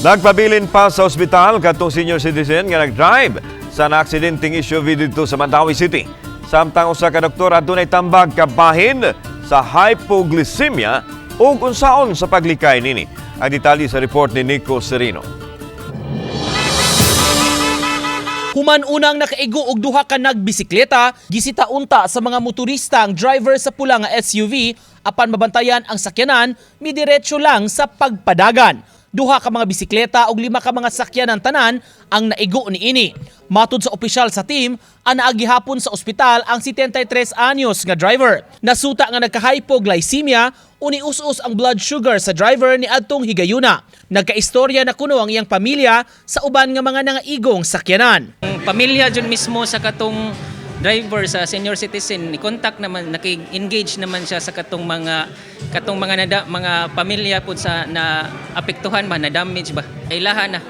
Nagpabilin pa sa ospital katong senior citizen nga nag-drive sa naaksidenteng SUV dito sa Mandawi City. Samtang usa ka doktor adunay tambag kabahin sa hypoglycemia ug unsaon sa paglikay nini. Ang detalye sa report ni Nico Serino. Human unang nakaigo og duha ka nagbisikleta, gisita unta sa mga motorista ang driver sa pula nga SUV apan mabantayan ang sakyanan midiretso lang sa pagpadagan. Duha ka mga bisikleta ug 5 ka mga sakyan ng tanan ang naigo niini. Matud sa opisyal sa team, anaagi hapon sa ospital ang 73 anyos nga driver. Nasuta nga nagka-hypoglycemia, uni-us-us ang blood sugar sa driver ni adtong higayuna. Nagkaistorya na kuno ang iyang pamilya sa uban nga mga nangaigong sakyanan. Ang pamilya dyan mismo sa katong driver sa senior citizen ni contact naman, naki-engage naman siya sa katong mga mga pamilya pud sa na apektuhan ba, na damage ba, ay laha na.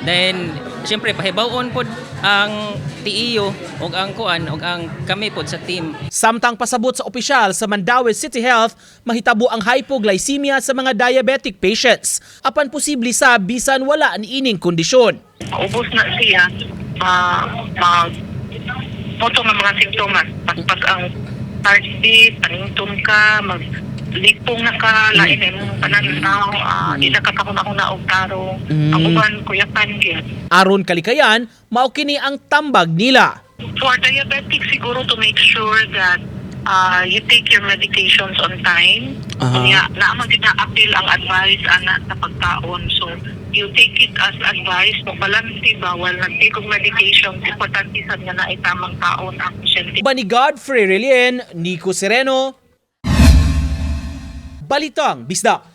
Then syempre pahibawon pod ang TEO ug ang kuan ug ang kami pod sa team. Samtang pasabot sa opisyal sa Mandawi City Health, mahitabo ang hypoglycemia sa mga diabetic patients. Apan posible sa bisan wala niining kondisyon. Ubos na siya, moto ng mga simptomas. Pag ang heartbeat, panington ka, maglipong na ka, lain mong pananaw, di na kakakuna og tarong, ang uban kuyapan gyud. Aron kalikayan, mao kini ang tambag nila. For diabetic, siguro to make sure that you take your medications on time. Kaya naman din na-appeal ang advice ana sa pagkaon. So, you take it as advice. Kung balansi, bawal nag-take of medication. Importante sa nga na itamang taon ang pasyente. Iba ni Godfrey Relien, Nico Sereno, Balitang Bisda.